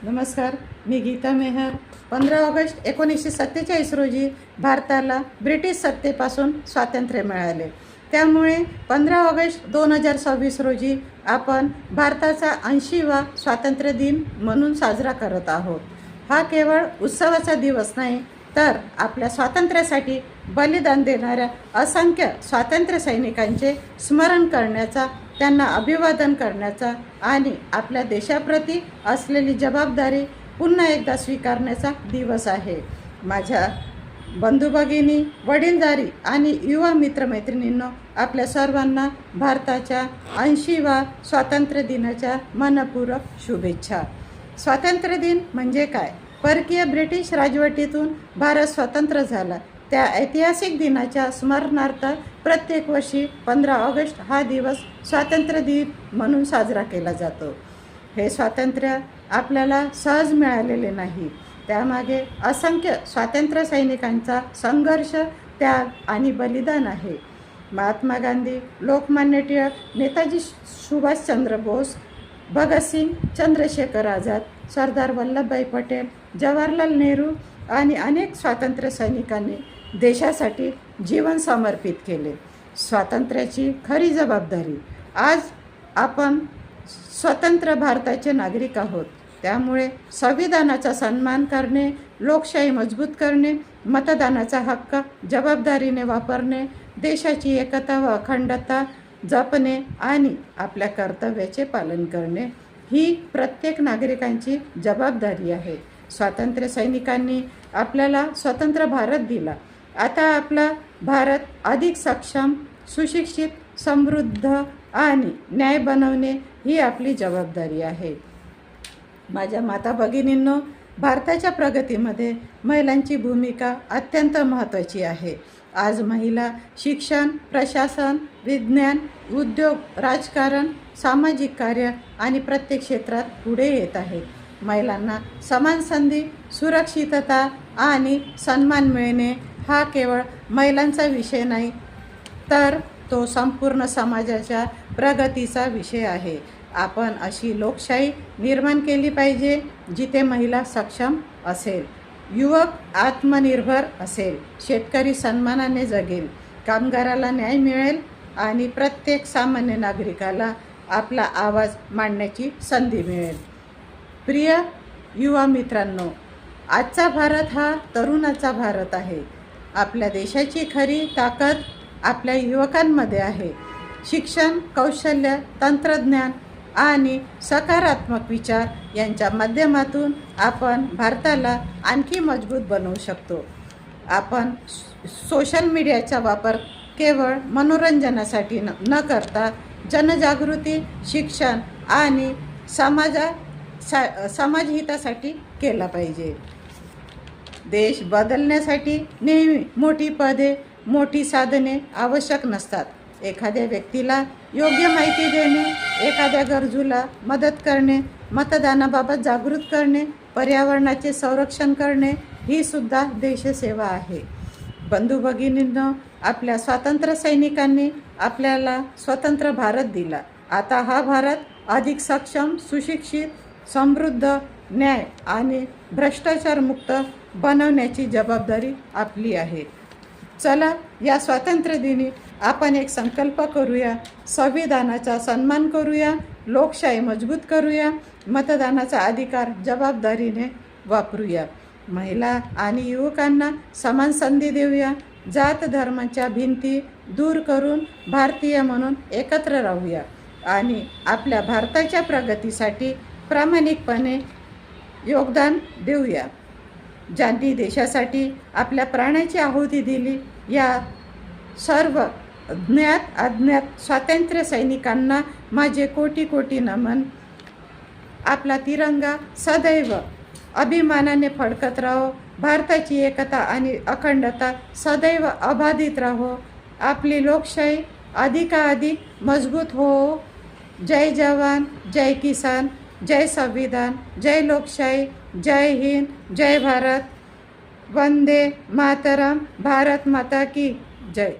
नमस्कार, मी गीता मेहर. 15 ऑगस्ट 1947 रोजी भारताला ब्रिटिश सत्तेपासून स्वातंत्र्य मिळाले. त्यामुळे 15 ऑगस्ट 2026 रोजी आपण भारताचा 80वा स्वातंत्र्य दिन म्हणून साजरा करत आहोत. हा केवळ उत्सवाचा दिवस नाही, तर आपल्या स्वातंत्र्यासाठी बलिदान देणाऱ्या असंख्य स्वातंत्र्य सैनिकांचे स्मरण करण्याचा, त्यांना अभिवादन करण्याचा आणि आपल्या देशाप्रती असलेली जबाबदारी पुन्हा एकदा स्वीकारण्याचा दिवस आहे. माझ्या बंधू भगिनी, वडीलधारी आणि युवा मित्रमैत्रिणींनो, आपल्या सर्वांना भारताच्या 80वा स्वातंत्र्य दिनाच्या मनपूर्वक शुभेच्छा. स्वातंत्र्य दिन म्हणजे काय? परकीय ब्रिटिश राजवटीतून भारत स्वतंत्र झाला, त्या ऐतिहासिक दिनाच्या स्मरणार्थ प्रत्येक वर्षी 15 ऑगस्ट हा दिवस स्वातंत्र्य दिन म्हणून साजरा केला जातो. हे स्वातंत्र्य आपल्याला सहज मिळालेले नाही. त्यामागे असंख्य स्वातंत्र्य सैनिकांचा संघर्ष, त्याग आणि बलिदान आहे. महात्मा गांधी, लोकमान्य टिळक, नेताजी सुभाषचंद्र बोस, भगतसिंग, चंद्रशेखर आझाद, सरदार वल्लभभाई पटेल, जवाहरलाल नेहरू आणि अनेक स्वातंत्र्य सैनिकांनी देशासाठी जीवन समर्पित केले. स्वातंत्र्याची खरी जबाबदारी. आज आपण स्वतंत्र भारताचे नागरिक आहोत. त्यामुळे संविधानाचा सन्मान करणे, लोकशाही मजबूत करणे, मतदानाचा हक्क जबाबदारीने वापरणे, देशाची एकता व अखंडता जपणे आणि आपल्या कर्तव्याचे पालन करणे ही प्रत्येक नागरिकांची जबाबदारी आहे. स्वातंत्र्य सैनिकांनी आपल्याला स्वतंत्र भारत दिला. आता आपला भारत अधिक सक्षम, सुशिक्षित, समृद्ध आणि न्याय बनवणे ही आपली जबाबदारी आहे. माझ्या माता भगिनींनो, भारताच्या प्रगतीमध्ये महिलांची भूमिका अत्यंत महत्त्वाची आहे. आज महिला शिक्षण, प्रशासन, विज्ञान, उद्योग, राजकारण, सामाजिक कार्य आणि प्रत्येक क्षेत्रात पुढे येत आहेत. महिलांना समान संधी, सुरक्षितता आणि सन्मान मिळणे हा केवळ महिलांचा विषय नाही, तर तो संपूर्ण समाजाच्या प्रगतीचा विषय आहे. आपण अशी लोकशाही निर्माण केली पाहिजे जिथे महिला सक्षम असेल, युवक आत्मनिर्भर असेल, शेतकरी सन्मानाने जगेल, कामगाराला न्याय मिळेल आणि प्रत्येक सामान्य नागरिकाला आपला आवाज मांडण्याची संधी मिळेल. प्रिय युवा मित्रांनो, आजचा भारत हा तरुणाचा भारत आहे. आपल्या देशाची खरी ताकद आपल्या युवकांमध्ये आहे. शिक्षण, कौशल्य, तंत्रज्ञान आणि सकारात्मक विचार यांच्या माध्यमातून आपण भारताला आणखी मजबूत बनवू शकतो. आपण सोशल मीडियाचा वापर केवळ मनोरंजनासाठी न करता जनजागृती, शिक्षण आणि समाजहितासाठी केला पाहिजे. देश बदलण्यासाठी नेहमी मोठी पदे, मोठी साधने आवश्यक नसतात. एखाद्या व्यक्तीला योग्य माहिती देणे, एखाद्या गरजूला मदत करणे, मतदानाबाबत जागृत करणे, पर्यावरणाचे संरक्षण करणे ही सुद्धा देशसेवा आहे. बंधू भगिनींनो, आपल्या स्वातंत्र्य सैनिकांनी आपल्याला स्वतंत्र भारत दिला. आता हा भारत अधिक सक्षम, सुशिक्षित, समृद्ध, न्याय आणि भ्रष्टाचारमुक्त बनवण्याची जबाबदारी आपली आहे. चला, या स्वातंत्र्य दिनी आपण एक संकल्प करूया. संविधानाचा सन्मान करूया, लोकशाही मजबूत करूया, मतदानाचा अधिकार जबाबदारीने वापरूया, महिला आणि युवकांना समान संधी देऊया, जात धर्माच्या भिंती दूर करून भारतीय म्हणून एकत्र राहूया आणि आपल्या भारताच्या प्रगतीसाठी प्रामाणिकपणे योगदान देऊया. ज्यांनी देशासाठी आपल्या प्राणाची आहुती दिली, या सर्व ज्ञात अज्ञात स्वातंत्र्य सैनिकांना माझे कोटी कोटी नमन. आपला तिरंगा सदैव अभिमानाने फडकत राहो. भारताची एकता आणि अखंडता सदैव अबाधित राहो. आपली लोकशाही अधिकाधिक मजबूत हो. जय जवान, जय किसान, जय संविधान, जय लोकशाही, जय हिंद, जय भारत. वंदे मातरम. भारत माता की जय.